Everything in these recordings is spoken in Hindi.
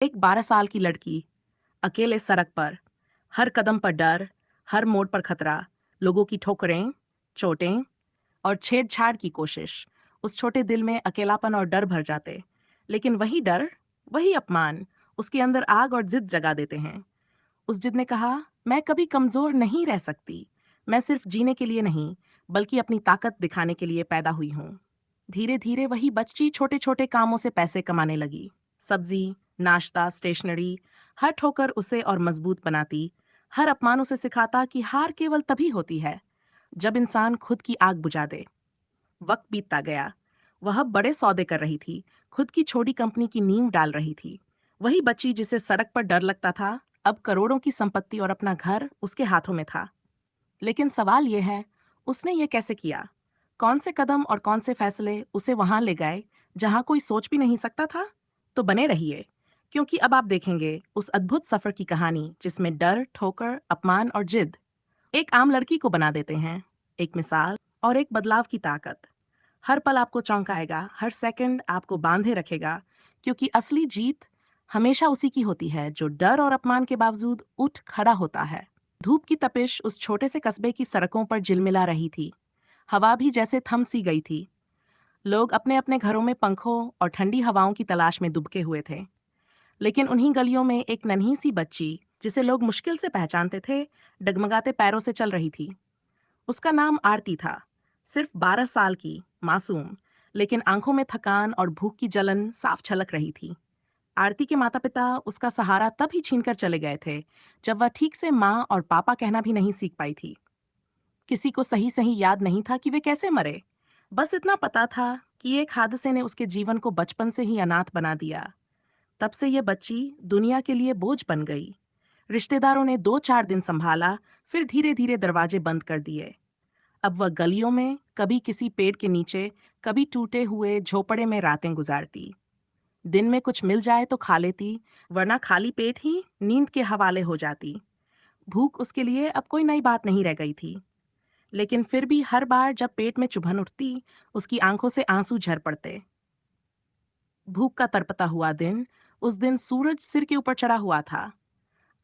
एक 12 साल की लड़की अकेले सड़क पर, हर कदम पर डर, हर मोड़ पर खतरा, लोगों की ठोकरें, चोटें और छेड़छाड़ की कोशिश। उस छोटे दिल में अकेलापन और डर भर जाते, लेकिन वही डर, वही अपमान उसके अंदर आग और जिद जगा देते हैं। उस जिद ने कहा, मैं कभी कमजोर नहीं रह सकती। मैं सिर्फ जीने के लिए नहीं, बल्कि अपनी ताकत दिखाने के लिए पैदा हुई हूँ। धीरे धीरे वही बच्ची छोटे छोटे कामों से पैसे कमाने लगी। सब्जी, नाश्ता, स्टेशनरी, हर ठोकर उसे और मजबूत बनाती। हर अपमान उसे सिखाता कि हार केवल तभी होती है जब इंसान खुद की आग बुझा दे। वक्त बीतता गया। वह अब बड़े सौदे कर रही थी, खुद की छोटी कंपनी की नींव डाल रही थी। वही बच्ची जिसे सड़क पर डर लगता था, अब करोड़ों की संपत्ति और अपना घर उसके हाथों में था। लेकिन सवाल यह है, उसने ये कैसे किया? कौन से कदम और कौन से फैसले उसे वहां ले गए जहां कोई सोच भी नहीं सकता था? तो बने रहिए, क्योंकि अब आप देखेंगे उस अद्भुत सफर की कहानी जिसमें डर, ठोकर, अपमान और जिद एक आम लड़की को बना देते हैं। एक मिसाल और एक बदलाव की ताकत। हर पल आपको चौंकाएगा, हर सेकंड आपको बांधे रखेगा, क्योंकि असली जीत हमेशा उसी की होती है जो डर और अपमान के बावजूद उठ खड़ा होता है। धूप की तपिश उस छोटे से कस्बे की सड़कों पर झिलमिला रही थी। हवा भी जैसे थम सी गई थी। लोग अपने अपने घरों में पंखों और ठंडी हवाओं की तलाश में दुबके हुए थे। लेकिन उन्हीं गलियों में एक नन्ही सी बच्ची, जिसे लोग मुश्किल से पहचानते थे, डगमगाते पैरों से चल रही थी। उसका नाम आरती था। सिर्फ 12 साल की, मासूम, लेकिन आंखों में थकान और भूख की जलन साफ झलक रही थी। आरती के माता पिता उसका सहारा तब ही छीनकर चले गए थे जब वह ठीक से माँ और पापा कहना भी नहीं सीख पाई थी। किसी को सही सही याद नहीं था कि वे कैसे मरे। बस इतना पता था कि एक हादसे ने उसके जीवन को बचपन से ही अनाथ बना दिया। तब से ये बच्ची दुनिया के लिए बोझ बन गई। रिश्तेदारों ने 2-4 दिन संभाला, फिर धीरे धीरे दरवाजे बंद कर दिए। अब वह गलियों में, कभी किसी पेड़ के नीचे, कभी टूटे हुए झोपड़े में रातें गुजारती। दिन में कुछ मिल जाए तो खा लेती, वरना खाली पेट ही नींद के हवाले हो जाती। भूख उसके लिए अब कोई नई बात नहीं रह गई थी। लेकिन फिर भी हर बार जब पेट में चुभन उठती, उसकी आंखों से आंसू झर पड़ते। भूख का तड़पता हुआ दिन, उस दिन सूरज सिर के ऊपर चढ़ा हुआ था।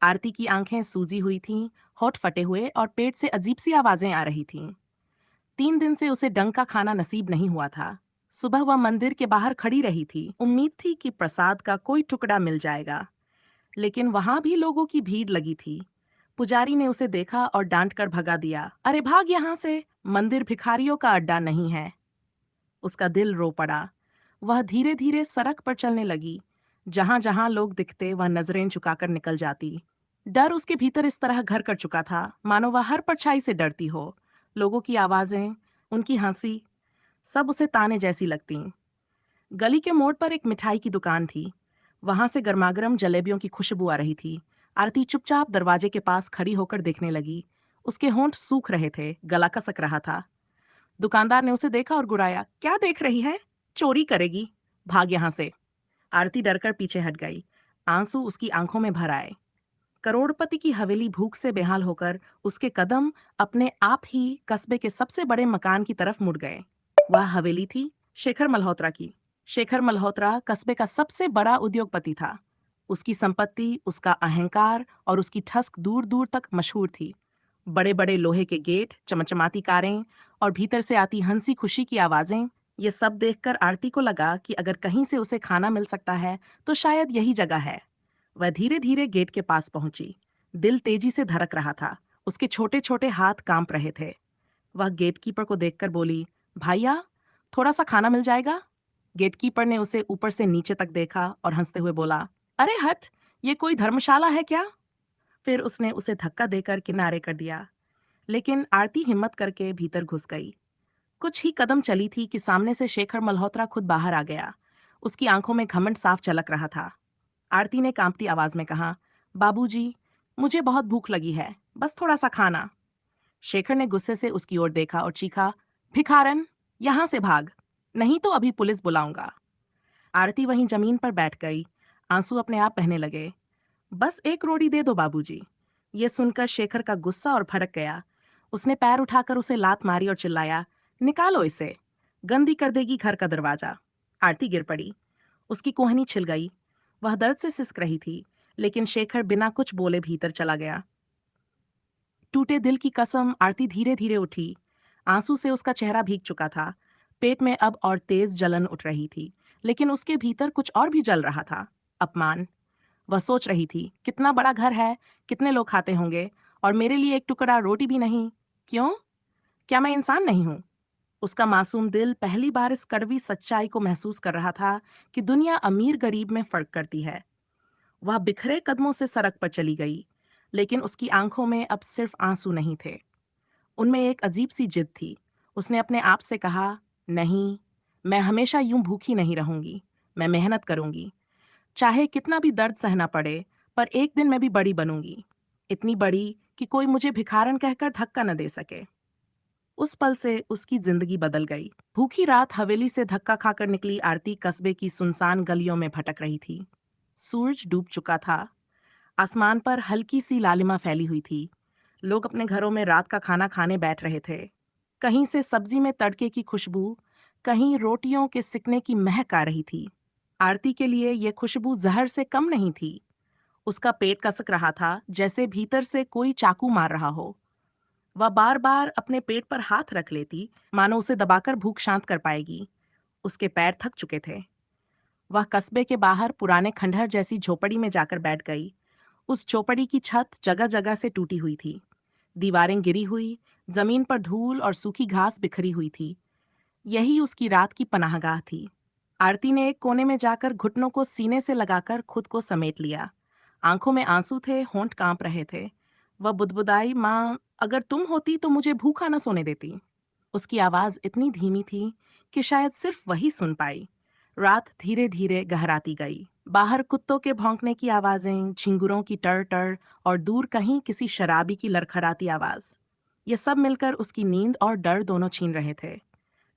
आरती की आंखें सूजी हुई थीं, होठ फटे हुए और पेट से अजीब सी आवाजें आ रही थीं। 3 दिन से उसे ढंग का खाना नसीब नहीं हुआ था। सुबह वह मंदिर के बाहर खड़ी रही थी, उम्मीद थी कि प्रसाद का कोई टुकड़ा मिल जाएगा। लेकिन वहां भी लोगों की भीड़ लगी थी। पुजारी ने उसे देखा और डांट कर भगा दिया, अरे भाग यहाँ से, मंदिर भिखारियों का अड्डा नहीं है। उसका दिल रो पड़ा। वह धीरे धीरे सड़क पर चलने लगी। जहां जहां लोग दिखते वह नजरें झुकाकर निकल जाती। डर उसके भीतर इस तरह घर कर चुका था, मानो वह हर परछाई से डरती हो। लोगों की आवाजें, उनकी हंसी, सब उसे ताने जैसी लगती। गली के मोड़ पर एक मिठाई की दुकान थी। वहां से गर्मागर्म जलेबियों की खुशबू आ रही थी। आरती चुपचाप दरवाजे के पास खड़ी होकर देखने लगी। उसके होंठ सूख रहे थे, गला कसक रहा था। दुकानदार ने उसे देखा और गुराया, क्या देख रही है? चोरी करेगी, भाग यहाँ से। आरती डरकर पीछे हट गई। आंसू उसकी आंखों में भर आए। करोड़पति की हवेली भूख से बेहाल होकर उसके कदम अपने आप ही कस्बे के सबसे बड़े मकान की तरफ मुड़ गए। वह हवेली थी शेखर मल्होत्रा की। शेखर मल्होत्रा कस्बे का सबसे बड़ा उद्योगपति था। उसकी संपत्ति, उसका अहंकार और उसकी ठस्क दूर दूर तक मशहूर थी। बड़े बड़े लोहे के गेट, चमचमाती कारें और भीतर से आती हंसी खुशी की आवाजें, ये सब देखकर आरती को लगा कि अगर कहीं से उसे खाना मिल सकता है तो शायद यही जगह है। वह धीरे धीरे गेट के पास पहुंची। दिल तेजी से धड़क रहा था। उसके छोटे छोटे हाथ कांप रहे थे। वह गेटकीपर को देखकर बोली, भाइया, थोड़ा सा खाना मिल जाएगा? गेटकीपर ने उसे ऊपर से नीचे तक देखा और हंसते हुए बोला, अरे हट, ये कोई धर्मशाला है क्या? फिर उसने उसे धक्का देकर किनारे कर दिया। लेकिन आरती हिम्मत करके भीतर घुस गई। कुछ ही कदम चली थी कि सामने से शेखर मल्होत्रा खुद बाहर आ गया। उसकी आंखों में घमंड साफ झलक रहा था। आरती ने कांपती आवाज में कहा, बाबूजी, मुझे बहुत भूख लगी है, बस थोड़ा सा खाना। शेखर ने गुस्से से उसकी ओर देखा और चीखा, भिखारन, यहां से भाग, नहीं तो अभी पुलिस बुलाऊंगा। आरती वहीं जमीन पर बैठ गई। आंसू अपने आप बहने लगे। बस एक रोटी दे दो बाबूजी। ये सुनकर शेखर का गुस्सा और भड़क गया। उसने पैर उठाकर उसे लात मारी और चिल्लाया, निकालो इसे, गंदी कर देगी घर का दरवाजा। आरती गिर पड़ी। उसकी कोहनी छिल गई। वह दर्द से सिसक रही थी, लेकिन शेखर बिना कुछ बोले भीतर चला गया। टूटे दिल की कसम, आरती धीरे धीरे उठी। आंसू से उसका चेहरा भीग चुका था। पेट में अब और तेज जलन उठ रही थी, लेकिन उसके भीतर कुछ और भी जल रहा था। अपमान। वह सोच रही थी, कितना बड़ा घर है, कितने लोग खाते होंगे, और मेरे लिए एक टुकड़ा रोटी भी नहीं। क्यों? क्या मैं इंसान नहीं हूं? उसका मासूम दिल पहली बार इस कड़वी सच्चाई को महसूस कर रहा था कि दुनिया अमीर गरीब में फर्क करती है। वह बिखरे कदमों से सड़क पर चली गई, लेकिन उसकी आंखों में अब सिर्फ आंसू नहीं थे। उनमें एक अजीब सी जिद थी। उसने अपने आप से कहा, नहीं, मैं हमेशा यूं भूखी नहीं रहूंगी। मैं मेहनत करूंगी, चाहे कितना भी दर्द सहना पड़े, पर एक दिन मैं भी बड़ी बनूंगी। इतनी बड़ी कि कोई मुझे भिखारन कहकर धक्का न दे सके। उस पल से उसकी जिंदगी बदल गई। भूखी रात हवेली से धक्का खाकर निकली आरती कस्बे की सुनसान गलियों में भटक रही थी। सूरज डूब चुका था। आसमान पर हल्की सी लालिमा फैली हुई थी। लोग अपने घरों में रात का खाना खाने बैठ रहे थे। कहीं से सब्जी में तड़के की खुशबू, कहीं रोटियों के सिकने की महक आ रही थी। आरती के लिए यह खुशबू जहर से कम नहीं थी। उसका पेट कसक रहा था, जैसे भीतर से कोई चाकू मार रहा हो। वह बार बार अपने पेट पर हाथ रख लेती, मानो उसे दबाकर भूख शांत कर पाएगी। उसके पैर थक चुके थे। वह कस्बे के बाहर पुराने खंडहर जैसी झोपड़ी में जाकर बैठ गई। उस झोपड़ी की छत जगह जगह से टूटी हुई थी। दीवारें गिरी हुई, जमीन पर धूल और सूखी घास बिखरी हुई थी। यही उसकी रात की पनाहगाह थी। आरती ने एक कोने में जाकर घुटनों को सीने से लगाकर खुद को समेट लिया। आंखों में आंसू थे, होंठ कांप रहे थे। वह बुदबुदाई, माँ, अगर तुम होती तो मुझे भूखा न सोने देती। उसकी आवाज इतनी धीमी थी कि शायद सिर्फ वही सुन पाई। रात धीरे धीरे गहराती गई। बाहर कुत्तों के भौंकने की आवाजें, झिंगुरों की टर टर, और दूर कहीं किसी शराबी की लड़खड़ाती आवाज। ये सब मिलकर उसकी नींद और डर दोनों छीन रहे थे।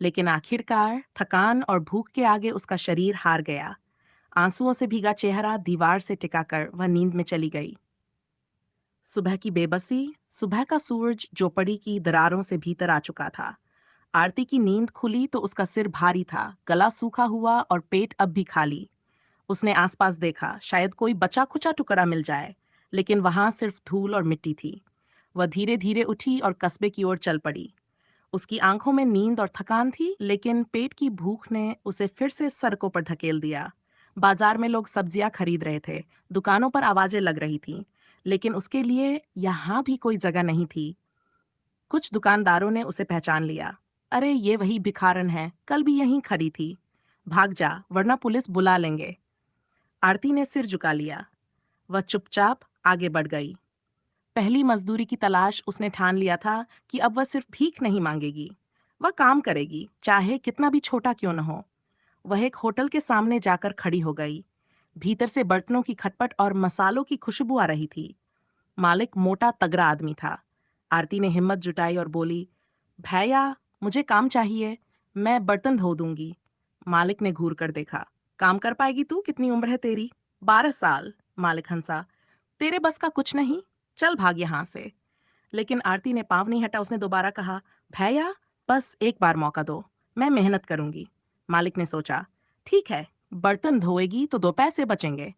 लेकिन आखिरकार थकान और भूख के आगे उसका शरीर हार गया। आंसुओं से भीगा चेहरा दीवार से टिकाकर वह नींद में चली गई। सुबह की बेबसी। सुबह का सूरज झोपड़ी की दरारों से भीतर आ चुका था। आरती की नींद खुली तो उसका सिर भारी था, गला सूखा हुआ और पेट अब भी खाली। उसने आसपास देखा, शायद कोई बचा खुचा टुकड़ा मिल जाए, लेकिन वहां सिर्फ धूल और मिट्टी थी। वह धीरे धीरे उठी और कस्बे की ओर चल पड़ी। उसकी आंखों में नींद और थकान थी, लेकिन पेट की भूख ने उसे फिर से सड़कों पर धकेल दिया। बाजार में लोग सब्जियां खरीद रहे थे, दुकानों पर आवाजें लग रही थीं, लेकिन उसके लिए यहाँ भी कोई जगह नहीं थी। कुछ दुकानदारों ने उसे पहचान लिया। अरे, ये वही भिखारन है, कल भी यहीं खड़ी थी। भाग जा, वरना पुलिस बुला लेंगे। आरती ने सिर झुका लिया। वह चुपचाप आगे बढ़ गई। पहली मजदूरी की तलाश उसने ठान लिया था कि अब वह सिर्फ भीख नहीं मांगेगी। वह काम करेगी, चाहे कितना भी छोटा क्यों न हो। वह एक होटल के सामने जाकर खड़ी हो गई। भीतर से बर्तनों की खटपट और मसालों की खुशबू आ रही थी। मालिक मोटा तगड़ा आदमी था। आरती ने हिम्मत जुटाई और बोली, भैया, मुझे काम चाहिए, मैं बर्तन धो दूंगी। मालिक ने घूर कर देखा। काम कर पाएगी तू? कितनी उम्र है तेरी? 12 साल। मालिक हंसा। तेरे बस का कुछ नहीं, चल भाग यहाँ से। लेकिन आरती ने पाँव नहीं हटा। उसने दोबारा कहा, भैया, बस एक बार मौका दो, मैं मेहनत करूंगी। मालिक ने सोचा, ठीक है, बर्तन धोएगी तो 2 पैसे बचेंगे।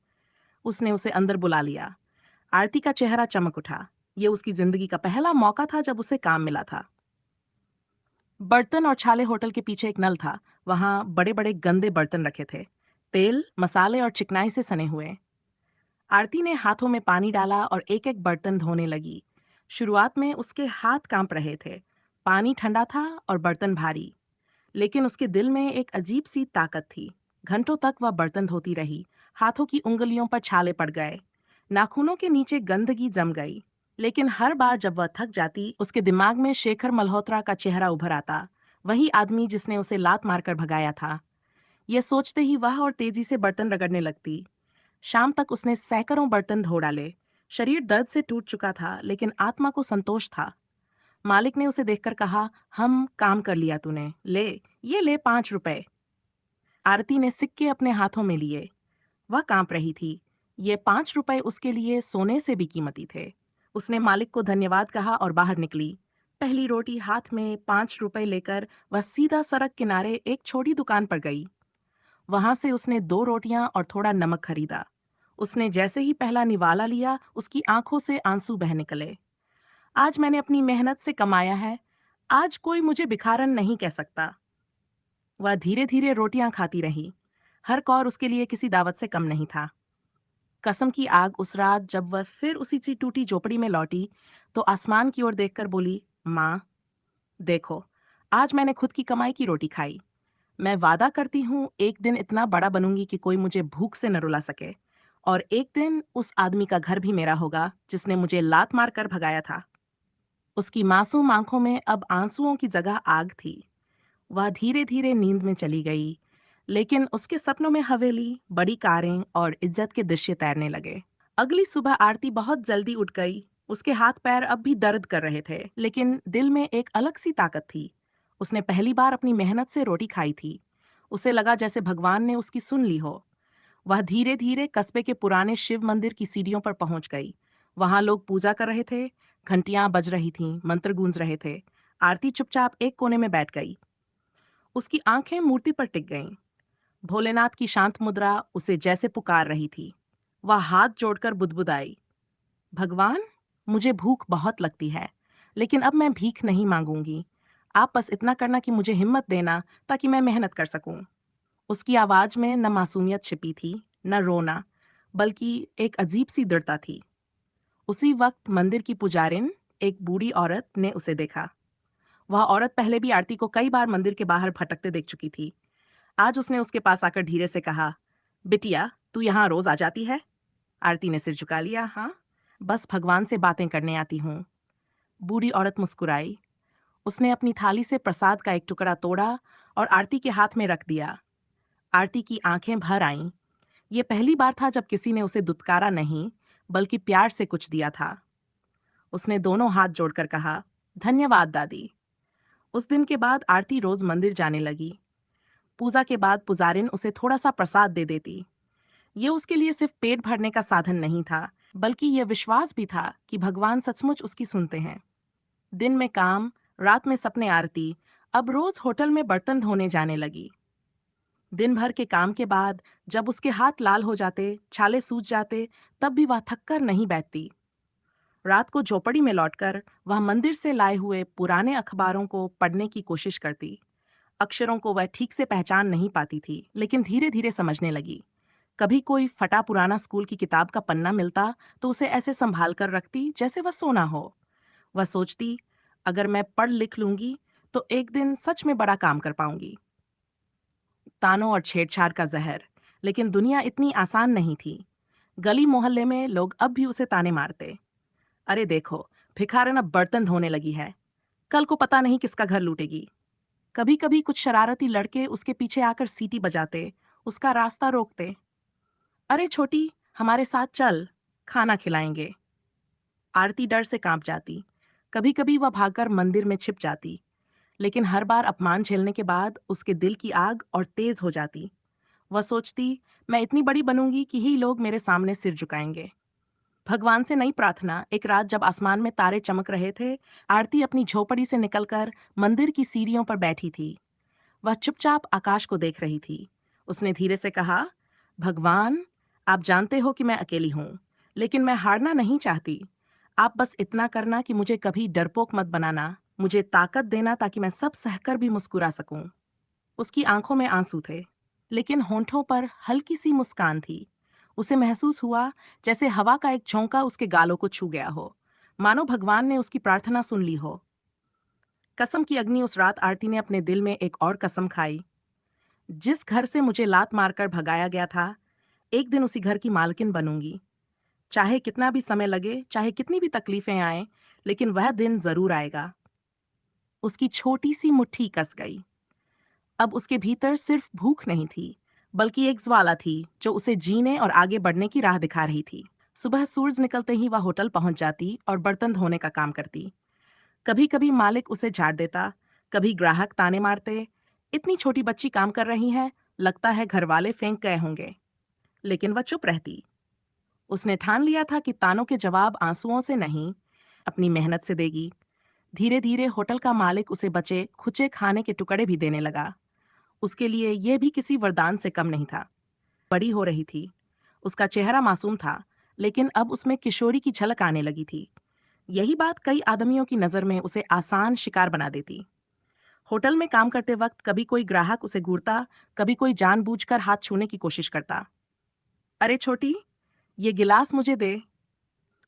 उसने उसे अंदर बुला लिया। आरती का चेहरा चमक उठा। ये उसकी जिंदगी का पहला मौका था जब उसे काम मिला था। बर्तन और छाले होटल के पीछे एक नल था। वहां बड़े बड़े गंदे बर्तन रखे थे, तेल, मसाले और चिकनाई से सने हुए। आरती ने हाथों में पानी डाला और एक एक बर्तन धोने लगी। शुरुआत में उसके हाथ कांप रहे थे। पानी ठंडा था और बर्तन भारी, लेकिन उसके दिल में एक अजीब सी ताकत थी। घंटों तक वह बर्तन धोती रही। हाथों की उंगलियों पर छाले पड़ गए, नाखूनों के नीचे गंदगी जम गई। लेकिन हर बार जब वह थक जाती, उसके दिमाग में शेखर मल्होत्रा का चेहरा उभर आता, वही आदमी जिसने उसे लात मारकर भगाया था। यह सोचते ही वह और तेजी से बर्तन रगड़ने लगती। शाम तक उसने सैकड़ों बर्तन धो डाले। शरीर दर्द से टूट चुका था, लेकिन आत्मा को संतोष था। मालिक ने उसे देखकर कहा, हम काम कर लिया तूने, ले, ये ले 5 रुपए। आरती ने सिक्के अपने हाथों में लिए। वह कांप रही थी। ये 5 रुपए उसके लिए सोने से भी कीमती थे। उसने मालिक को धन्यवाद कहा और बाहर निकली। पहली रोटी हाथ में 5 रुपए लेकर वह सीधा सड़क किनारे एक छोटी दुकान पर गई। वहां से उसने 2 रोटियां और थोड़ा नमक खरीदा। उसने जैसे ही पहला निवाला लिया, उसकी आंखों से आंसू बह निकले। आज मैंने अपनी मेहनत से कमाया है, आज कोई मुझे भिखारन नहीं कह सकता। वह धीरे धीरे रोटियां खाती रही। हर कौर उसके लिए किसी दावत से कम नहीं था। कसम की आग उस रात जब वह फिर उसी सी टूटी झोपड़ी में लौटी, तो आसमान की ओर देखकर बोली, माँ, देखो, आज मैंने खुद की कमाई की रोटी खाई। मैं वादा करती हूँ एक दिन इतना बड़ा बनूंगी कि कोई मुझे भूख से न रुला सके। और एक दिन उस आदमी का घर भी मेरा होगा जिसने मुझे लात मार कर भगाया था। उसकी मासूम आंखों में अब आंसुओं की जगह आग थी। वह धीरे धीरे नींद में चली गई, लेकिन उसके सपनों में हवेली, बड़ी कारें और इज्जत के दृश्य तैरने लगे। अगली सुबह आरती बहुत जल्दी उठ गई। उसके हाथ पैर अब भी दर्द कर रहे थे, लेकिन दिल में एक अलग सी ताकत थी। उसने पहली बार अपनी मेहनत से रोटी खाई थी। उसे लगा जैसे भगवान ने उसकी सुन ली हो। वह धीरे धीरे कस्बे के पुराने शिव मंदिर की सीढ़ियों पर पहुंच गई। वहां लोग पूजा कर रहे थे, घंटियां बज रही थीं, मंत्र गूंज रहे थे। आरती चुपचाप एक कोने में बैठ गई। उसकी आंखें मूर्ति पर टिक गईं। भोलेनाथ की शांत मुद्रा उसे जैसे पुकार रही थी। वह हाथ जोड़कर बुदबुदाई, भगवान, मुझे भूख बहुत लगती है, लेकिन अब मैं भीख नहीं मांगूंगी। आप बस इतना करना कि मुझे हिम्मत देना, ताकि मैं मेहनत कर सकूं। उसकी आवाज में न मासूमियत छिपी थी, न रोना, बल्कि एक अजीब सी दृढ़ता थी। उसी वक्त मंदिर की पुजारिन, एक बूढ़ी औरत, ने उसे देखा। वह औरत पहले भी आरती को कई बार मंदिर के बाहर भटकते देख चुकी थी। आज उसने उसके पास आकर धीरे से कहा, बिटिया, तू यहाँ रोज आ जाती है? आरती ने सिर झुका लिया। हाँ, बस भगवान से बातें करने आती हूँ। बूढ़ी औरत मुस्कुराई। उसने अपनी थाली से प्रसाद का एक टुकड़ा तोड़ा और आरती के हाथ में रख दिया। आरती की आंखें भर आईं। ये पहली बार था जब किसी ने उसे दुत्कारा नहीं, बल्कि प्यार से कुछ दिया था। उसने दोनों हाथ जोड़कर कहा, धन्यवाद दादी। उस दिन के बाद आरती रोज मंदिर जाने लगी। पूजा के बाद पुजारिन उसे थोड़ा सा प्रसाद दे देती। ये उसके लिए सिर्फ पेट भरने का साधन नहीं था, बल्कि यह विश्वास भी था कि भगवान सचमुच उसकी सुनते हैं। दिन में काम, रात में सपने आरती अब रोज होटल में बर्तन धोने जाने लगी। दिन भर के काम के बाद जब उसके हाथ लाल हो जाते, छाले सूज जाते, तब भी वह थककर नहीं बैठती। रात को झोपड़ी में लौटकर वह मंदिर से लाए हुए पुराने अखबारों को पढ़ने की कोशिश करती। अक्षरों को वह ठीक से पहचान नहीं पाती थी, लेकिन धीरे धीरे समझने लगी। कभी कोई फटा पुराना स्कूल की किताब का पन्ना मिलता तो उसे ऐसे संभाल कर रखती जैसे वह सोना हो। वह सोचती, अगर मैं पढ़ लिख लूंगी तो एक दिन सच में बड़ा काम कर पाऊंगी। तानों और छेड़छाड़ का जहर, लेकिन दुनिया इतनी आसान नहीं थी। गली मोहल्ले में लोग अब भी उसे ताने मारते। अरे देखो, भिखारन अब बर्तन धोने लगी है, कल को पता नहीं किसका घर लूटेगी। कभी कभी कुछ शरारती लड़के उसके पीछे आकर सीटी बजाते, उसका रास्ता रोकते। अरे छोटी, हमारे साथ चल, खाना खिलाएंगे। आरती डर से कांप जाती। कभी कभी वह भागकर मंदिर में छिप जाती, लेकिन हर बार अपमान झेलने के बाद उसके दिल की आग और तेज हो जाती। वह सोचती, मैं इतनी बड़ी बनूंगी कि ही लोग मेरे सामने सिर झुकाएंगे। भगवान से नई प्रार्थना। एक रात जब आसमान में तारे चमक रहे थे, आरती अपनी झोपड़ी से निकलकर मंदिर की सीढ़ियों पर बैठी थी। वह चुपचाप आकाश को देख रही थी। उसने धीरे से कहा, भगवान, आप जानते हो कि मैं अकेली हूं, लेकिन मैं हारना नहीं चाहती। आप बस इतना करना कि मुझे कभी डरपोक मत बनाना, मुझे ताकत देना ताकि मैं सब सहकर भी मुस्कुरा सकूं। उसकी आंखों में आंसू थे, लेकिन होंठों पर हल्की सी मुस्कान थी। उसे महसूस हुआ जैसे हवा का एक झोंका उसके गालों को छू गया हो, मानो भगवान ने उसकी प्रार्थना सुन ली हो। कसम की अग्नि उस रात आरती ने अपने दिल में एक और कसम खाई। जिस घर से मुझे लात मारकर भगाया गया था, एक दिन उसी घर की मालकिन बनूंगी। चाहे कितना भी समय लगे, चाहे कितनी भी तकलीफें आए, लेकिन वह दिन जरूर आएगा। उसकी छोटी सी मुट्ठी कस गई। अब उसके भीतर सिर्फ भूख नहीं थी, बल्कि एक ज्वाला थी जो उसे जीने और आगे बढ़ने की राह दिखा रही थी। सुबह सूरज निकलते ही वह होटल पहुंच जाती और बर्तन धोने का काम करती। कभी कभी मालिक उसे झाड़ देता, कभी ग्राहक ताने मारते, इतनी छोटी बच्ची काम कर रही है, लगता है घर वाले फेंक गए होंगे। लेकिन वह चुप रहती। उसने ठान लिया था कि तानों के जवाब आंसुओं से नहीं, अपनी मेहनत से देगी। धीरे धीरे होटल का मालिक उसे बचे खुचे खाने के टुकड़े भी देने लगा। उसके लिए यह भी किसी वरदान से कम नहीं था। बड़ी हो रही थी। उसका चेहरा मासूम था, लेकिन अब उसमें किशोरी की झलक आने लगी थी। यही बात कई आदमियों की नज़र में उसे आसान शिकार बना देती। होटल में काम करते वक्त कभी कोई ग्राहक उसे घूरता, कभी कोई जानबूझकर हाथ छूने की कोशिश करता। अरे छोटी, ये गिलास मुझे दे,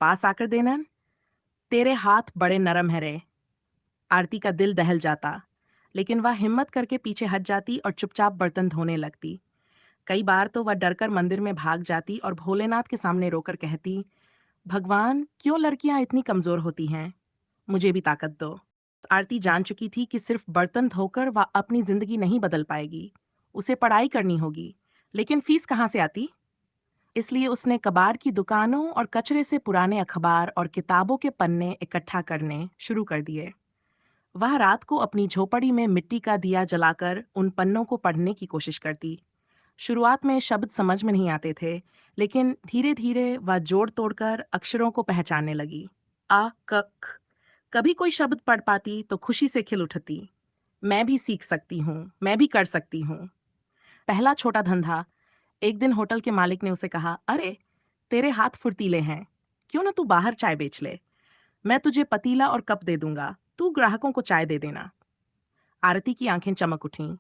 पास आकर देना, तेरे हाथ बड़े नरम है रे। आरती का दिल दहल जाता, लेकिन वह हिम्मत करके पीछे हट जाती और चुपचाप बर्तन धोने लगती। कई बार तो वह डरकर मंदिर में भाग जाती और भोलेनाथ के सामने रोकर कहती, भगवान, क्यों लड़कियां इतनी कमजोर होती हैं? मुझे भी ताकत दो। आरती जान चुकी थी कि सिर्फ बर्तन धोकर वह अपनी जिंदगी नहीं बदल पाएगी। उसे पढ़ाई करनी होगी, लेकिन फीस कहाँ से आती? इसलिए उसने कबाड़ की दुकानों और कचरे से पुराने अखबार और किताबों के पन्ने इकट्ठा करने शुरू कर दिए। वह रात को अपनी झोपड़ी में मिट्टी का दिया जलाकर उन पन्नों को पढ़ने की कोशिश करती। शुरुआत में शब्द समझ में नहीं आते थे, लेकिन धीरे धीरे वह जोड़ तोड़कर अक्षरों को पहचानने लगी। आ कक। कभी कोई शब्द पढ़ पाती तो खुशी से खिल उठती। मैं भी सीख सकती हूँ, मैं भी कर सकती हूँ। पहला छोटा धंधा। एक दिन होटल के मालिक ने उसे कहा, अरे, तेरे हाथ फुर्तीले हैं, क्यों ना तू बाहर चाय बेच ले। मैं तुझे पतीला और कप दे दूंगा, तू ग्राहकों को चाय दे देना। आरती की आंखें चमक उठीं।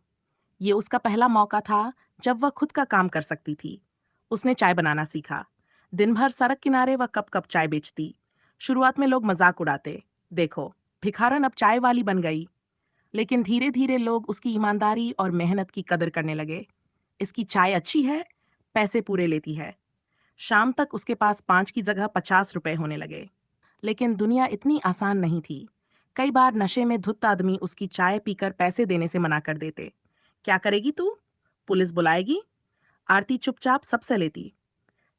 ये उसका पहला मौका था जब वह खुद का काम कर सकती थी। उसने चाय बनाना सीखा। दिन भर सड़क किनारे वह कप कप चाय बेचती। शुरुआत में लोग मजाक उड़ाते, देखो, भिखारन अब चाय वाली बन गई। लेकिन धीरे धीरे लोग उसकी ईमानदारी और मेहनत की कदर करने लगे। इसकी चाय अच्छी है, पैसे पूरे लेती है। शाम तक उसके पास 5 की जगह 50 रुपए होने लगे। लेकिन दुनिया इतनी आसान नहीं थी। कई बार नशे में धुत आदमी उसकी चाय पीकर पैसे देने से मना कर देते। क्या करेगी तू? पुलिस बुलाएगी? आरती चुपचाप सबसे लेती।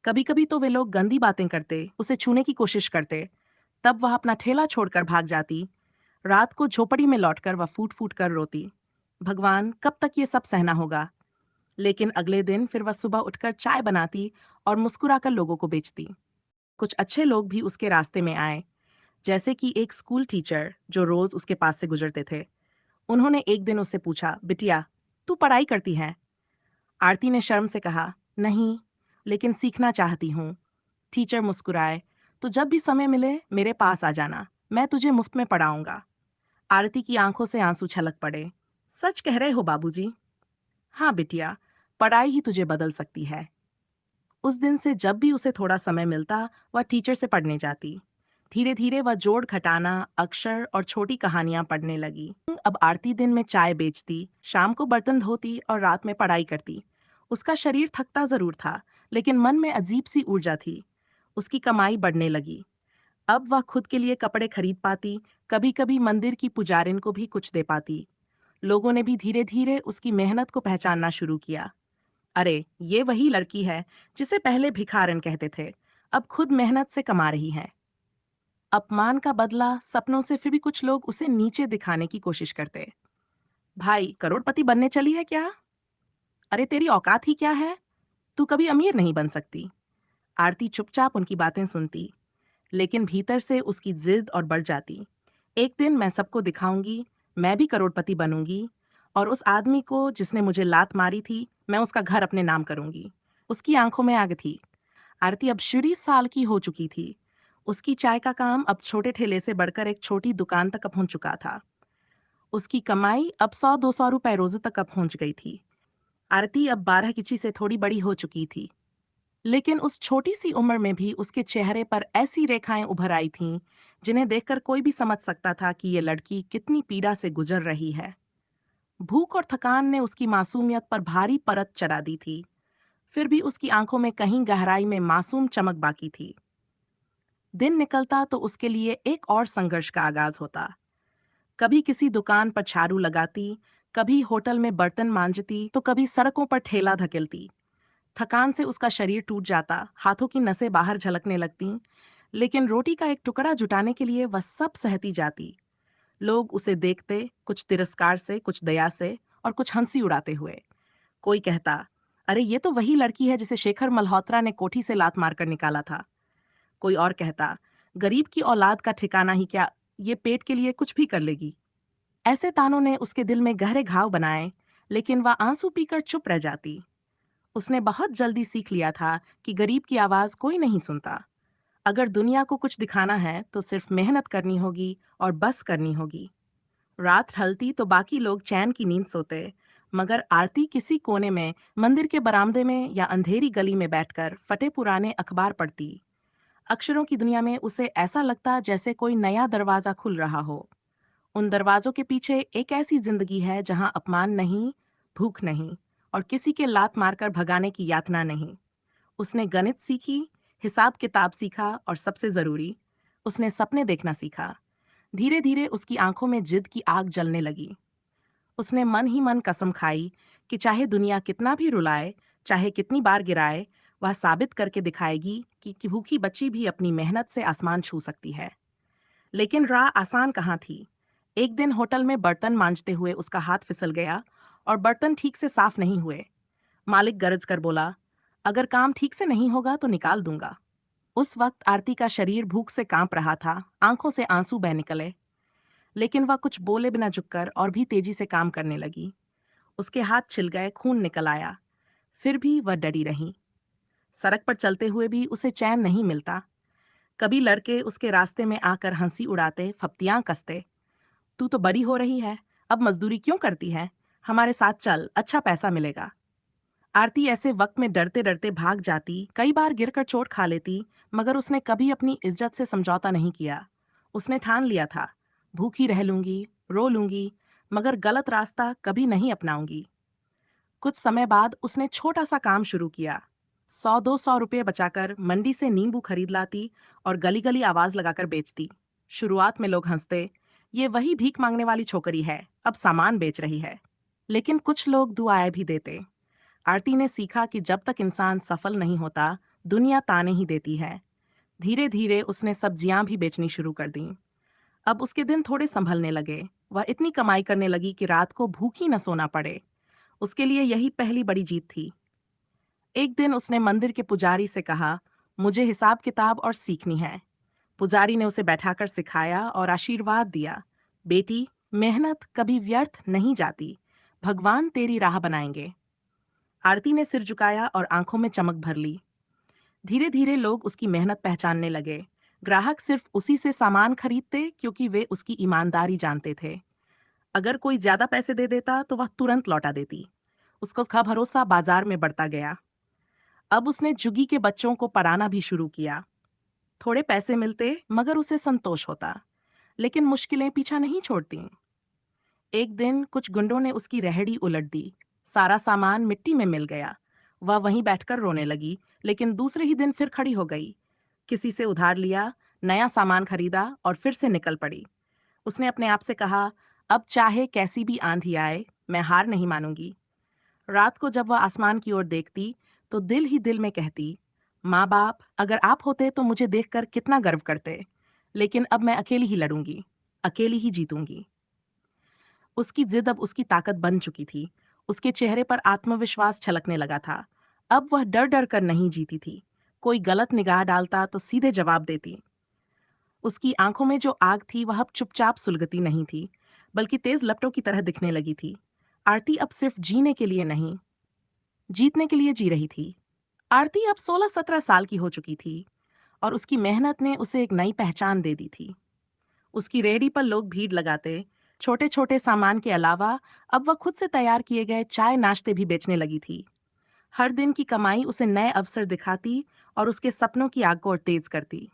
कभी कभी तो वे लोग गंदी बातें करते, उसे छूने की कोशिश करते। तब वह अपना ठेला छोड़कर भाग जाती। रात को झोपड़ी में लौटकर वह फूट फूट कर रोती, भगवान, कब तक ये सब सहना होगा? लेकिन अगले दिन फिर वह सुबह उठकर चाय बनाती और मुस्कुराकर लोगों को बेचती। कुछ अच्छे लोग भी उसके रास्ते में आए, जैसे कि एक स्कूल टीचर जो रोज उसके पास से गुजरते थे। उन्होंने एक दिन उससे पूछा, बिटिया, तू पढ़ाई करती है? आरती ने शर्म से कहा, नहीं, लेकिन सीखना चाहती हूँ। टीचर मुस्कुराए, तो जब भी समय मिले मेरे पास आ जाना, मैं तुझे मुफ्त में पढ़ाऊंगा। आरती की आंखों से आंसू छलक पड़े। सच कह रहे हो बाबूजी? हाँ बिटिया, पढ़ाई ही तुझे बदल सकती है। उस दिन से जब भी उसे थोड़ा समय मिलता, वह टीचर से पढ़ने जाती। धीरे धीरे वह जोड़ घटाना, अक्षर और छोटी कहानियां पढ़ने लगी। अब आरती दिन में चाय बेचती, शाम को बर्तन धोती और रात में पढ़ाई करती। उसका शरीर थकता जरूर था, लेकिन मन में अजीब सी ऊर्जा थी। उसकी कमाई बढ़ने लगी। अब वह खुद के लिए कपड़े खरीद पाती, कभी कभी मंदिर की पुजारिन को भी कुछ दे पाती। लोगों ने भी धीरे धीरे उसकी मेहनत को पहचानना शुरू किया। अरे, ये वही लड़की है जिसे पहले भिखारन कहते थे, अब खुद मेहनत से कमा रही है। अपमान का बदला सपनों से फिर भी कुछ लोग उसे नीचे दिखाने की कोशिश करते। भाई, करोड़पति बनने चली है क्या? अरे, तेरी औकात ही क्या है? तू कभी अमीर नहीं बन सकती। आरती चुपचाप उनकी बातें सुनती, लेकिन भीतर से उसकी जिद और बढ़ जाती। एक दिन मैं सबको दिखाऊंगी, मैं भी करोड़पति बनूंगी, और उस आदमी को जिसने मुझे लात मारी थी, मैं उसका घर अपने नाम करूंगी। उसकी आंखों में आग थी। आरती अब 20 साल की हो चुकी थी। उसकी चाय का काम अब छोटे ठेले से बढ़कर एक छोटी दुकान तक पहुंच चुका था। उसकी कमाई अब 100-200 रुपए रोज तक पहुंच गई थी। आरती अब 12 किची से थोड़ी बड़ी हो चुकी थी, लेकिन उस छोटी सी उम्र में भी उसके चेहरे पर ऐसी रेखाएं उभर आई थीं जिन्हें देखकर कोई भी समझ सकता था कि ये लड़की कितनी पीड़ा से गुजर रही है। भूख और थकान ने उसकी मासूमियत पर भारी परत चढ़ा दी थी, फिर भी उसकी आंखों में कहीं गहराई में मासूम चमक बाकी थी। दिन निकलता तो उसके लिए एक और संघर्ष का आगाज होता। कभी किसी दुकान पर झाड़ू लगाती, कभी होटल में बर्तन मांजती, तो कभी सड़कों पर ठेला धकेलती। थकान से उसका शरीर टूट जाता, हाथों की नसें बाहर झलकने लगतीं, लेकिन रोटी का एक टुकड़ा जुटाने के लिए वह सब सहती जाती। लोग उसे देखते, कुछ तिरस्कार से, कुछ दया से और कुछ हंसी उड़ाते हुए। कोई कहता, अरे ये तो वही लड़की है जिसे शेखर मल्होत्रा ने कोठी से लात मारकर निकाला था। कोई और कहता, गरीब की औलाद का ठिकाना ही क्या, ये पेट के लिए कुछ भी कर लेगी। ऐसे तानों ने उसके दिल में गहरे घाव बनाए, लेकिन वह आंसू पीकर चुप रह जाती। उसने बहुत जल्दी सीख लिया था कि गरीब की आवाज कोई नहीं सुनता। अगर दुनिया को कुछ दिखाना है तो सिर्फ मेहनत करनी होगी और बस करनी होगी। रात ढलती तो बाकी लोग चैन की नींद सोते, मगर आरती किसी कोने में, मंदिर के बरामदे में या अंधेरी गली में बैठकर फटे पुराने अखबार पढ़ती। अक्षरों की दुनिया में उसे ऐसा लगता जैसे कोई नया दरवाजा खुल रहा हो। उन दरवाजों के पीछे एक ऐसी जिंदगी है जहां अपमान नहीं, भूख नहीं, और किसी के लात मारकर भगाने की यातना नहीं। उसने गणित सीखी, हिसाब किताब सीखा, और सबसे जरूरी, उसने सपने देखना सीखा। धीरे धीरे उसकी आंखों में जिद की आग जलने लगी। उसने मन ही मन कसम खाई कि चाहे दुनिया कितना भी रुलाए, चाहे कितनी बार गिराए, वह साबित करके दिखाएगी कि भूखी बच्ची भी अपनी मेहनत से आसमान छू सकती है। लेकिन राह आसान कहाँ थी। एक दिन होटल में बर्तन मांजते हुए उसका हाथ फिसल गया और बर्तन ठीक से साफ नहीं हुए। मालिक गरज कर बोला, अगर काम ठीक से नहीं होगा तो निकाल दूंगा। उस वक्त आरती का शरीर भूख से कांप रहा था, आंखों से आंसू बह निकले। लेकिन वह कुछ बोले बिना झुककर और भी तेजी से काम करने लगी। उसके हाथ छिल गए, खून निकल आया। फिर भी वह डरी रही। सड़क पर चलते हुए भी उसे चैन नहीं मिलता। कभी लड़के उसके रास्ते में आकर हंसी उड़ाते, फप्तियां कसते। तू तो बड़ी हो रही है, अब मजदूरी क्यों करती है? हमारे साथ चल, अच्छा पैसा मिलेगा। आरती ऐसे वक्त में डरते डरते भाग जाती, कई बार गिरकर चोट खा लेती, मगर उसने कभी अपनी इज्जत से समझौता नहीं किया। उसने ठान लिया था, भूखी रह लूंगी, रो लूंगी, मगर गलत रास्ता कभी नहीं अपनाऊंगी। कुछ समय बाद उसने छोटा सा काम शुरू किया। 100-200 रुपये बचाकर मंडी से नींबू खरीद लाती और गली गली आवाज लगाकर बेचती। शुरुआत में लोग हंसते, ये वही भीख मांगने वाली छोकरी है, अब सामान बेच रही है। लेकिन कुछ लोग दुआएं भी देते। आरती ने सीखा कि जब तक इंसान सफल नहीं होता, दुनिया ताने ही देती है। धीरे धीरे उसने सब्जियां भी बेचनी शुरू कर दी। अब उसके दिन थोड़े संभलने लगे। वह इतनी कमाई करने लगी कि रात को भूखी न सोना पड़े। उसके लिए यही पहली बड़ी जीत थी। एक दिन उसने मंदिर के पुजारी से कहा, मुझे हिसाब किताब और सीखनी है। पुजारी ने उसे बैठाकर सिखाया और आशीर्वाद दिया, बेटी, मेहनत कभी व्यर्थ नहीं जाती, भगवान तेरी राह बनाएंगे। आरती ने सिर झुकाया और आंखों में चमक भर ली। धीरे धीरे लोग उसकी मेहनत पहचानने लगे। ग्राहक सिर्फ उसी से सामान खरीदते क्योंकि वे उसकी ईमानदारी जानते थे। अगर कोई ज्यादा पैसे दे देता तो वह तुरंत लौटा देती। उसका भरोसा बाजार में बढ़ता गया। अब उसने झुग्गी के बच्चों को पढ़ाना भी शुरू किया। थोड़े पैसे मिलते मगर उसे संतोष होता। लेकिन मुश्किलें पीछा नहीं छोड़ती। एक दिन कुछ गुंडों ने उसकी रेहड़ी उलट दी। सारा सामान मिट्टी में मिल गया। वह वहीं बैठकर रोने लगी, लेकिन दूसरे ही दिन फिर खड़ी हो गई। किसी से उधार लिया, नया सामान खरीदा और फिर से निकल पड़ी। उसने अपने आप से कहा, अब चाहे कैसी भी आंधी आए, मैं हार नहीं मानूंगी। रात को जब वह आसमान की ओर देखती तो दिल ही दिल में कहती, माँ बाप अगर आप होते तो मुझे देखकर कितना गर्व करते। लेकिन अब मैं अकेली ही लड़ूंगी, अकेली ही जीतूंगी। उसकी जिद अब उसकी ताकत बन चुकी थी। उसके चेहरे पर आत्मविश्वास छलकने लगा था। अब वह डर डर कर नहीं जीती थी। कोई गलत निगाह डालता तो सीधे जवाब देती। उसकी आंखों में जो आग थी वह अब चुपचाप सुलगती नहीं थी, बल्कि तेज लपटों की तरह दिखने लगी थी। आरती अब सिर्फ जीने के लिए नहीं, जीतने के लिए जी रही थी। आरती अब 16-17 साल की हो चुकी थी और उसकी मेहनत ने उसे एक नई पहचान दे दी थी। उसकी रेहड़ी पर लोग भीड़ लगाते। छोटे छोटे सामान के अलावा अब वह खुद से तैयार किए गए चाय नाश्ते भी बेचने लगी थी। हर दिन की कमाई उसे नए अवसर दिखाती और उसके सपनों की आग को और तेज करती।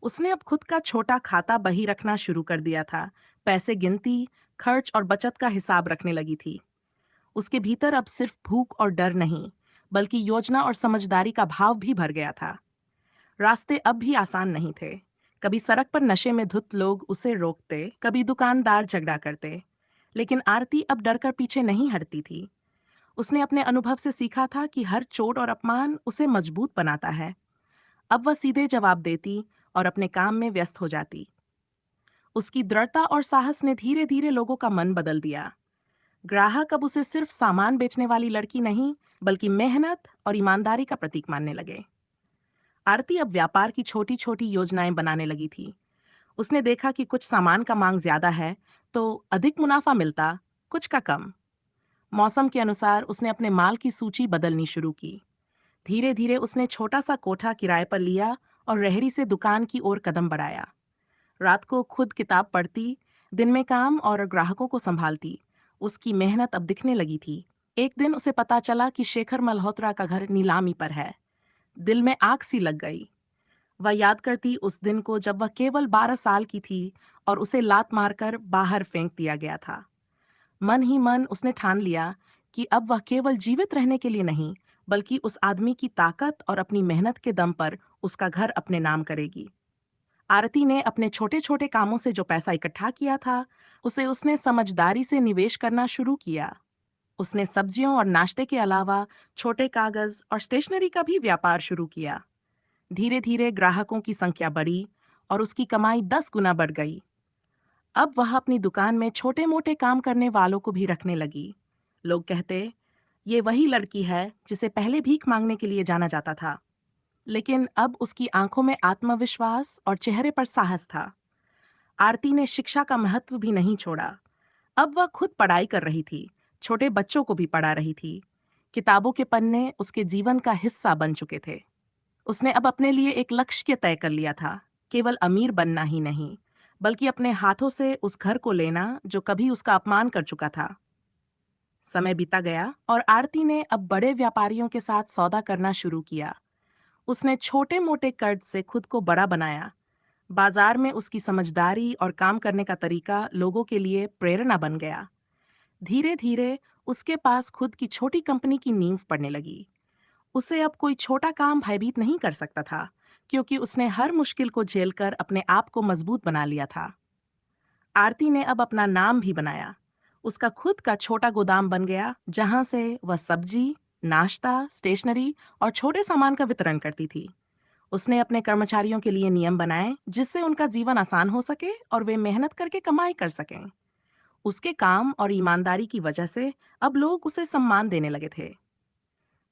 उसने अब खुद का छोटा खाता बही रखना शुरू कर दिया था। पैसे गिनती, खर्च और बचत का हिसाब रखने लगी थी। उसके भीतर अब सिर्फ भूख और डर नहीं, बल्कि योजना और समझदारी का भाव भी भर गया था। रास्ते अब भी आसान नहीं थे। कभी सड़क पर नशे में धुत लोग उसे रोकते, कभी दुकानदार झगड़ा करते। लेकिन आरती अब डरकर पीछे नहीं हटती थी। उसने अपने अनुभव से सीखा था कि हर चोट और अपमान उसे मजबूत बनाता है। अब वह सीधे जवाब देती और अपने काम में व्यस्त हो जाती। उसकी दृढ़ता और साहस ने धीरे धीरे लोगों का मन बदल दिया। ग्राहक अब उसे सिर्फ सामान बेचने वाली लड़की नहीं, बल्कि मेहनत और ईमानदारी का प्रतीक मानने लगे। आरती अब व्यापार की छोटी छोटी योजनाएं बनाने लगी थी। उसने देखा कि कुछ सामान का मांग ज्यादा है तो अधिक मुनाफा मिलता, कुछ का कम। मौसम के अनुसार उसने अपने माल की सूची बदलनी शुरू की। धीरे धीरे उसने छोटा सा कोठा किराए पर लिया और रेहड़ी से दुकान की ओर कदम बढ़ाया। रात को खुद किताब पढ़ती, दिन में काम और ग्राहकों को संभालती। उसकी मेहनत अब दिखने लगी थी। एक दिन उसे पता चला कि शेखर मल्होत्रा का घर नीलामी पर है। दिल में आग सी लग गई। वह याद करती उस दिन को जब वह केवल 12 साल की थी और उसे लात मारकर बाहर फेंक दिया गया था। मन ही मन उसने ठान लिया कि अब वह केवल जीवित रहने के लिए नहीं, बल्कि उस आदमी की ताकत और अपनी मेहनत के दम पर उसका घर अपने नाम करेगी। आरती ने अपने छोटे छोटे कामों से जो पैसा इकट्ठा किया था, उसे उसने समझदारी से निवेश करना शुरू किया। उसने सब्जियों और नाश्ते के अलावा छोटे कागज और स्टेशनरी का भी व्यापार शुरू किया। धीरे धीरे ग्राहकों की संख्या बढ़ी और उसकी कमाई 10 गुना बढ़ गई। अब वह अपनी दुकान में छोटे मोटे काम करने वालों को भी रखने लगी। लोग कहते, ये वही लड़की है जिसे पहले भीख मांगने के लिए जाना जाता था। लेकिन अब उसकी आंखों में आत्मविश्वास और चेहरे पर साहस था। आरती ने शिक्षा का महत्व भी नहीं छोड़ा। अब वह खुद पढ़ाई कर रही थी, छोटे बच्चों को भी पढ़ा रही थी। किताबों के पन्ने उसके जीवन का हिस्सा बन चुके थे। उसने अब अपने लिए एक लक्ष्य तय कर लिया था, केवल अमीर बनना ही नहीं, बल्कि अपने हाथों से उस घर को लेना जो कभी उसका अपमान कर चुका था। समय बीता गया और आरती ने अब बड़े व्यापारियों के साथ सौदा करना शुरू किया। उसने छोटे मोटे कर्ज से खुद को बड़ा बनाया। बाजार में उसकी समझदारी और काम करने का तरीका लोगों के लिए प्रेरणा बन गया। धीरे धीरे उसके पास खुद की छोटी कंपनी की नींव पड़ने लगी। उसे अब कोई छोटा काम भयभीत नहीं कर सकता था, क्योंकि उसने हर मुश्किल को झेलकर अपने आप को मजबूत बना लिया था। आरती ने अब अपना नाम भी बनाया। उसका खुद का छोटा गोदाम बन गया, जहां से वह सब्जी, नाश्ता, स्टेशनरी और छोटे सामान का वितरण करती थी। उसने अपने कर्मचारियों के लिए नियम बनाए जिससे उनका जीवन आसान हो सके और वे मेहनत करके कमाई कर सकें। उसके काम और ईमानदारी की वजह से अब लोग उसे सम्मान देने लगे थे।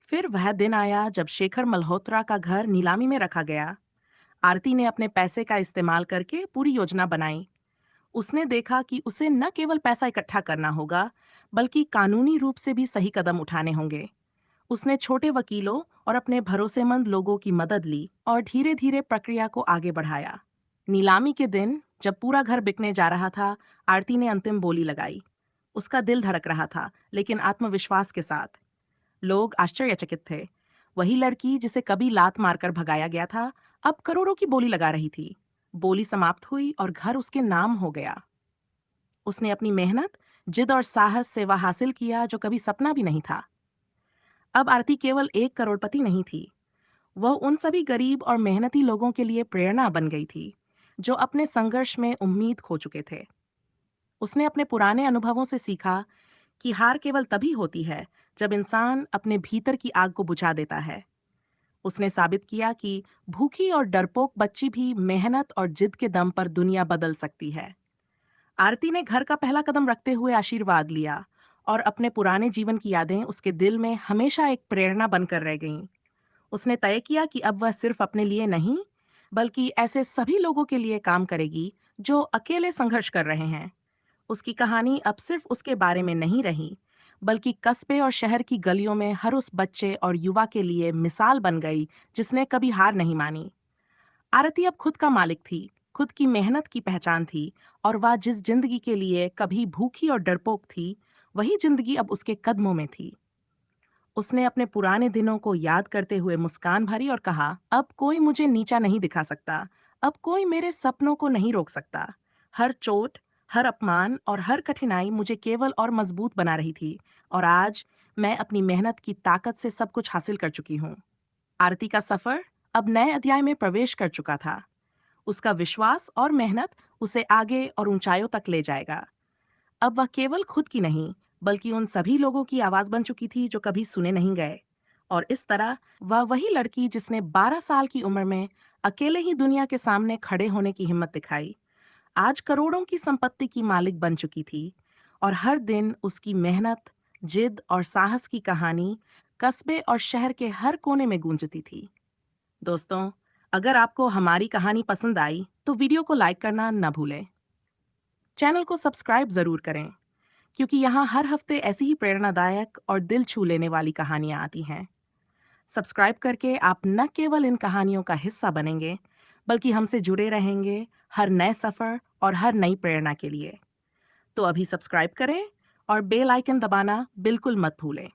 फिर वह दिन आया जब शेखर मल्होत्रा का घर नीलामी में रखा गया। आरती ने अपने पैसे का इस्तेमाल करके पूरी योजना बनाई। उसने देखा कि उसे न केवल पैसा इकट्ठा करना होगा, बल्कि कानूनी रूप से भी सही कदम उठाने होंगे। उसने छोटे वकीलों और अपने भरोसेमंद लोगों की मदद ली और धीरे धीरे प्रक्रिया को आगे बढ़ाया। नीलामी के दिन जब पूरा घर बिकने जा रहा था, आरती ने अंतिम बोली लगाई। उसका दिल धड़क रहा था, लेकिन आत्मविश्वास के साथ। लोग आश्चर्यचकित थे। वही लड़की जिसे कभी लात मारकर भगाया गया था, अब करोड़ों की बोली लगा रही थी। बोली समाप्त हुई और घर उसके नाम हो गया। उसने अपनी मेहनत, जिद और साहस से वह हासिल किया जो कभी सपना भी नहीं था। अब आरती केवल एक करोड़पति नहीं थी। वह उन सभी गरीब और मेहनती लोगों के लिए प्रेरणा बन गई थी, जो अपने संघर्ष में उम्मीद खो चुके थे। उसने अपने पुराने अनुभवों से सीखा कि हार केवल तभी होती है जब इंसान अपने भीतर की आग को बुझा देता है। उसने साबित किया कि भूखी और डरपोक बच्ची भी मेहनत और जिद के दम पर दुनिया बदल सकती है। आरती ने घर का पहला कदम रखते हुए आशीर्वाद लिया और अपने पुराने जीवन की यादें उसके दिल में हमेशा एक प्रेरणा बनकर रह गईं। उसने तय किया कि अब वह सिर्फ अपने लिए नहीं, बल्कि ऐसे सभी लोगों के लिए काम करेगी जो अकेले संघर्ष कर रहे हैं। उसकी कहानी अब सिर्फ उसके बारे में नहीं रही, बल्कि कस्बे और शहर की गलियों में हर उस बच्चे और युवा के लिए मिसाल बन गई जिसने कभी हार नहीं मानी। आरती अब खुद का मालिक थी, खुद की मेहनत की पहचान थी, और वह जिस जिंदगी के लिए कभी भूखी और डरपोक थी, वही जिंदगी अब उसके कदमों में थी। उसने अपने पुराने दिनों को याद करते हुए मुस्कान भरी और कहा, अब कोई मुझे नीचा नहीं दिखा सकता, अब कोई मेरे सपनों को नहीं रोक सकता। हर चोट, हर अपमान और हर कठिनाई मुझे केवल और मजबूत बना रही थी, और आज मैं अपनी मेहनत की ताकत से सब कुछ हासिल कर चुकी हूँ। आरती का सफर अब नए अध्याय में प्रवेश कर चुका था। उसका विश्वास और मेहनत उसे आगे और ऊंचाइयों तक ले जाएगा। अब वह केवल खुद की नहीं, बल्कि उन सभी लोगों की आवाज बन चुकी थी जो कभी सुने नहीं गए। और इस तरह वह वही लड़की जिसने 12 साल की उम्र में अकेले ही दुनिया के सामने खड़े होने की हिम्मत दिखाई, आज करोड़ों की संपत्ति की मालिक बन चुकी थी। और हर दिन उसकी मेहनत, जिद और साहस की कहानी कस्बे और शहर के हर कोने में गूंजती थी। दोस्तों, अगर आपको हमारी कहानी पसंद आई तो वीडियो को लाइक करना न भूलें। चैनल को सब्सक्राइब जरूर करें, क्योंकि यहाँ हर हफ्ते ऐसी ही प्रेरणादायक और दिल छू लेने वाली कहानियाँ आती हैं। सब्सक्राइब करके आप न केवल इन कहानियों का हिस्सा बनेंगे, बल्कि हमसे जुड़े रहेंगे हर नए सफ़र और हर नई प्रेरणा के लिए। तो अभी सब्सक्राइब करें और बेल आइकन दबाना बिल्कुल मत भूलें।